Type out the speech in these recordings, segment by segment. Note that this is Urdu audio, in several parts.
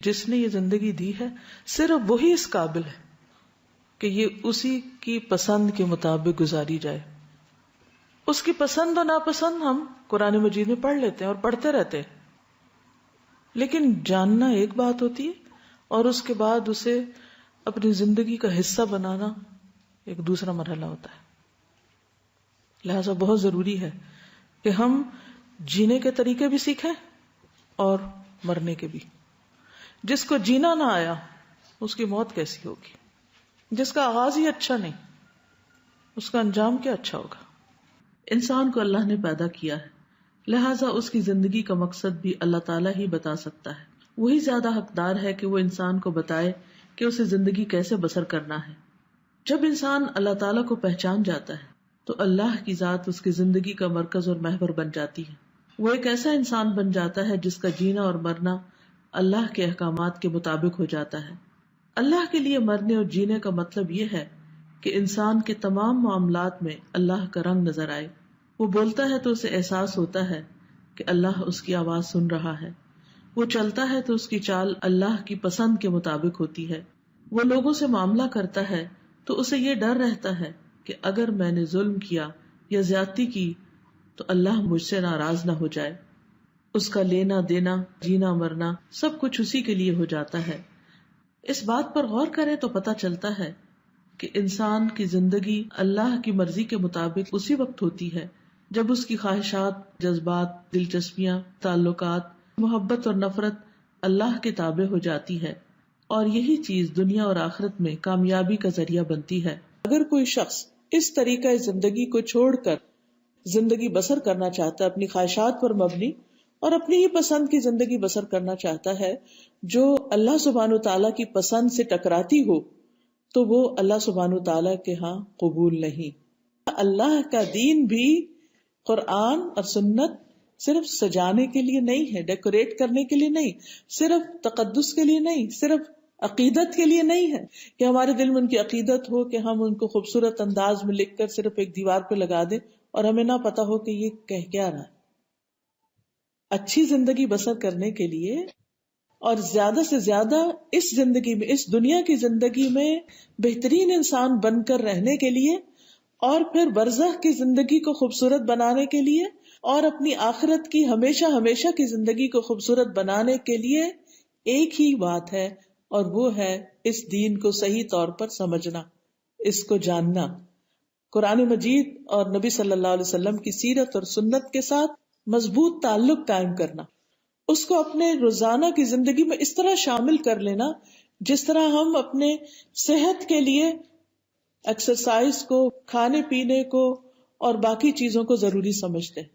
جس نے یہ زندگی دی ہے صرف وہی اس قابل ہے کہ یہ اسی کی پسند کے مطابق گزاری جائے. اس کی پسند اور ناپسند ہم قرآن مجید میں پڑھ لیتے ہیں اور پڑھتے رہتے ہیں، لیکن جاننا ایک بات ہوتی ہے اور اس کے بعد اسے اپنی زندگی کا حصہ بنانا ایک دوسرا مرحلہ ہوتا ہے. لہذا بہت ضروری ہے کہ ہم جینے کے طریقے بھی سیکھیں اور مرنے کے بھی. جس کو جینا نہ آیا اس کی موت کیسی ہوگی؟ جس کا آغاز ہی اچھا نہیں اس کا انجام کیا اچھا ہوگا؟ انسان کو اللہ نے پیدا کیا ہے، لہٰذا اس کی زندگی کا مقصد بھی اللہ تعالیٰ ہی بتا سکتا ہے. وہی زیادہ حقدار ہے کہ وہ انسان کو بتائے کہ اسے زندگی کیسے بسر کرنا ہے. جب انسان اللہ تعالیٰ کو پہچان جاتا ہے تو اللہ کی ذات اس کی زندگی کا مرکز اور محور بن جاتی ہے. وہ ایک ایسا انسان بن جاتا ہے جس کا جینا اور مرنا اللہ کے احکامات کے مطابق ہو جاتا ہے. اللہ کے لیے مرنے اور جینے کا مطلب یہ ہے کہ انسان کے تمام معاملات میں اللہ کا رنگ نظر آئے. وہ بولتا ہے تو اسے احساس ہوتا ہے کہ اللہ اس کی آواز سن رہا ہے. وہ چلتا ہے تو اس کی چال اللہ کی پسند کے مطابق ہوتی ہے. وہ لوگوں سے معاملہ کرتا ہے تو اسے یہ ڈر رہتا ہے کہ اگر میں نے ظلم کیا یا زیادتی کی تو اللہ مجھ سے ناراض نہ ہو جائے. اس کا لینا دینا جینا مرنا سب کچھ اسی کے لیے ہو جاتا ہے. اس بات پر غور کریں تو پتہ چلتا ہے کہ انسان کی زندگی اللہ کی مرضی کے مطابق اسی وقت ہوتی ہے جب اس کی خواہشات، جذبات، دلچسپیاں، تعلقات، محبت اور نفرت اللہ کے تابع ہو جاتی ہے، اور یہی چیز دنیا اور آخرت میں کامیابی کا ذریعہ بنتی ہے. اگر کوئی شخص اس طریقہ زندگی کو چھوڑ کر زندگی بسر کرنا چاہتا ہے، اپنی خواہشات پر مبنی اور اپنی ہی پسند کی زندگی بسر کرنا چاہتا ہے جو اللہ سبحانہ و تعالیٰ کی پسند سے ٹکراتی ہو، تو وہ اللہ سبحانہ و تعالیٰ کے ہاں قبول نہیں. اللہ کا دین بھی قرآن اور سنت صرف سجانے کے لیے نہیں ہے، ڈیکوریٹ کرنے کے لیے نہیں، صرف تقدس کے لیے نہیں، صرف عقیدت کے لیے نہیں ہے کہ ہمارے دل میں ان کی عقیدت ہو کہ ہم ان کو خوبصورت انداز میں لکھ کر صرف ایک دیوار پہ لگا دیں اور ہمیں نہ پتا ہو کہ یہ کہہ کیا رہا ہے. اچھی زندگی بسر کرنے کے لیے اور زیادہ سے زیادہ اس زندگی میں، اس دنیا کی زندگی میں بہترین انسان بن کر رہنے کے لیے، اور پھر برزخ کی زندگی کو خوبصورت بنانے کے لیے، اور اپنی آخرت کی ہمیشہ ہمیشہ کی زندگی کو خوبصورت بنانے کے لیے ایک ہی بات ہے، اور وہ ہے اس دین کو صحیح طور پر سمجھنا، اس کو جاننا، قرآن مجید اور نبی صلی اللہ علیہ وسلم کی سیرت اور سنت کے ساتھ مضبوط تعلق قائم کرنا، اس کو اپنے روزانہ کی زندگی میں اس طرح شامل کر لینا جس طرح ہم اپنے صحت کے لیے ایکسرسائز کو، کھانے پینے کو اور باقی چیزوں کو ضروری سمجھتے ہیں.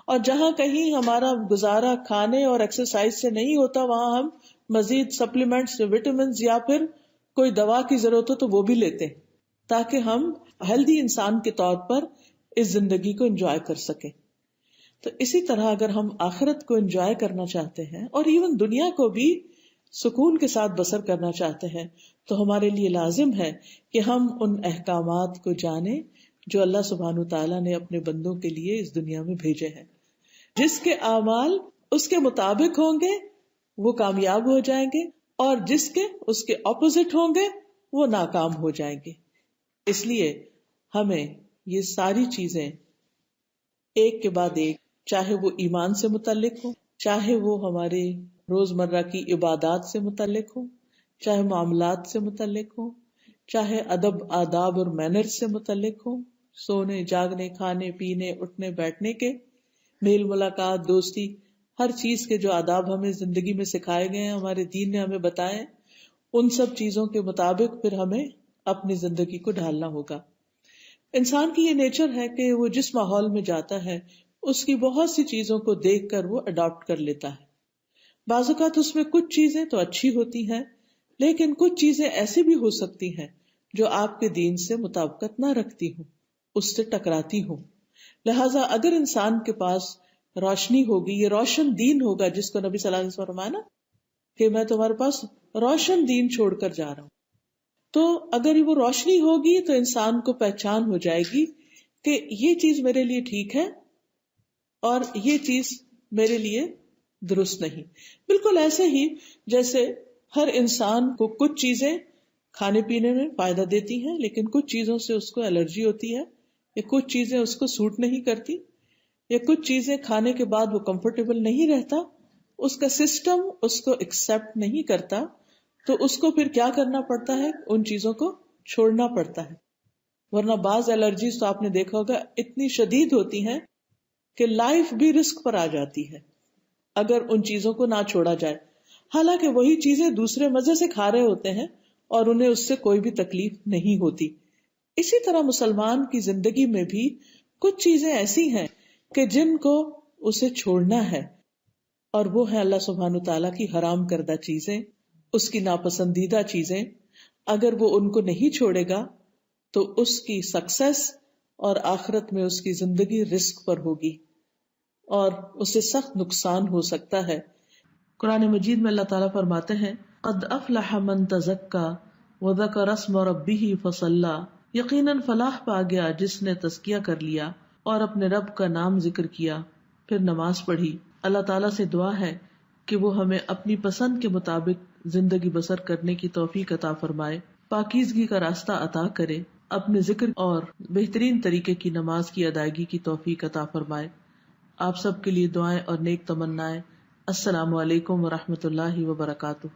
اور جہاں کہیں ہمارا گزارا کھانے اور ایکسرسائز سے نہیں ہوتا وہاں ہم مزید سپلیمنٹس، وٹامنز یا پھر کوئی دوا کی ضرورت ہو تو وہ بھی لیتے ہیں تاکہ ہم ہیلدی انسان کے طور پر اس زندگی کو انجوائے کر سکیں. تو اسی طرح اگر ہم آخرت کو انجوائے کرنا چاہتے ہیں اور ایون دنیا کو بھی سکون کے ساتھ بسر کرنا چاہتے ہیں تو ہمارے لیے لازم ہے کہ ہم ان احکامات کو جانیں جو اللہ سبحانہ تعالیٰ نے اپنے بندوں کے لیے اس دنیا میں بھیجے ہیں. جس کے اعمال اس کے مطابق ہوں گے وہ کامیاب ہو جائیں گے، اور جس کے اس کے اپوزٹ ہوں گے وہ ناکام ہو جائیں گے. اس لیے ہمیں یہ ساری چیزیں ایک کے بعد ایک، چاہے وہ ایمان سے متعلق ہو، چاہے وہ ہمارے روزمرہ کی عبادات سے متعلق ہو، چاہے معاملات سے متعلق ہو، چاہے ادب آداب اور مینر سے متعلق ہو، سونے جاگنے کھانے پینے اٹھنے بیٹھنے کے، میل ملاقات دوستی، ہر چیز کے جو آداب ہمیں زندگی میں سکھائے گئے ہیں، ہمارے دین نے ہمیں بتائے، ان سب چیزوں کے مطابق پھر ہمیں اپنی زندگی کو ڈھالنا ہوگا. انسان کی یہ نیچر ہے کہ وہ جس ماحول میں جاتا ہے اس کی بہت سی چیزوں کو دیکھ کر وہ اڈاپٹ کر لیتا ہے. بعض اوقات اس میں کچھ چیزیں تو اچھی ہوتی ہیں لیکن کچھ چیزیں ایسی بھی ہو سکتی ہیں جو آپ کے دین سے مطابقت نہ رکھتی ہوں، اس سے ٹکراتی ہوں. لہٰذا اگر انسان کے پاس روشنی ہوگی، یہ روشن دین ہوگا جس کو نبی صلی اللہ علیہ وسلم فرمایا نا کہ میں تمہارے پاس روشن دین چھوڑ کر جا رہا ہوں، تو اگر وہ روشنی ہوگی تو انسان کو پہچان ہو جائے گی کہ یہ چیز میرے لیے ٹھیک ہے اور یہ چیز میرے لیے درست نہیں. بالکل ایسے ہی جیسے ہر انسان کو کچھ چیزیں کھانے پینے میں فائدہ دیتی ہیں، لیکن کچھ چیزوں سے اس کو الرجی ہوتی ہے، یا کچھ چیزیں اس کو سوٹ نہیں کرتی، یا کچھ چیزیں کھانے کے بعد وہ کمفرٹیبل نہیں رہتا، اس کا سسٹم اس کو ایکسپٹ نہیں کرتا، تو اس کو پھر کیا کرنا پڑتا ہے؟ ان چیزوں کو چھوڑنا پڑتا ہے. ورنہ بعض الرجیز تو آپ نے دیکھا ہوگا اتنی شدید ہوتی ہیں کہ لائف بھی رسک پر آ جاتی ہے اگر ان چیزوں کو نہ چھوڑا جائے. حالانکہ وہی چیزیں دوسرے مزے سے کھا رہے ہوتے ہیں اور انہیں اس سے کوئی بھی تکلیف نہیں ہوتی. اسی طرح مسلمان کی زندگی میں بھی کچھ چیزیں ایسی ہیں کہ جن کو اسے چھوڑنا ہے، اور وہ ہے اللہ سبحانہ تعالیٰ کی حرام کردہ چیزیں، اس کی ناپسندیدہ چیزیں. اگر وہ ان کو نہیں چھوڑے گا تو اس کی سکسیس اور آخرت میں اس کی زندگی رسک پر ہوگی اور اسے سخت نقصان ہو سکتا ہے. قرآن مجید میں اللہ تعالیٰ فرماتے ہیں قد افلح من تزکا وذکر اسم ربہ فصلی، یقیناً فلاح پا گیا جس نے تزکیہ کر لیا اور اپنے رب کا نام ذکر کیا پھر نماز پڑھی. اللہ تعالیٰ سے دعا ہے کہ وہ ہمیں اپنی پسند کے مطابق زندگی بسر کرنے کی توفیق عطا فرمائے، پاکیزگی کا راستہ عطا کرے، اپنے ذکر اور بہترین طریقے کی نماز کی ادائیگی کی توفیق عطا فرمائے. آپ سب کے لیے دعائیں اور نیک تمنائیں. السلام علیکم ورحمۃ اللہ وبرکاتہ.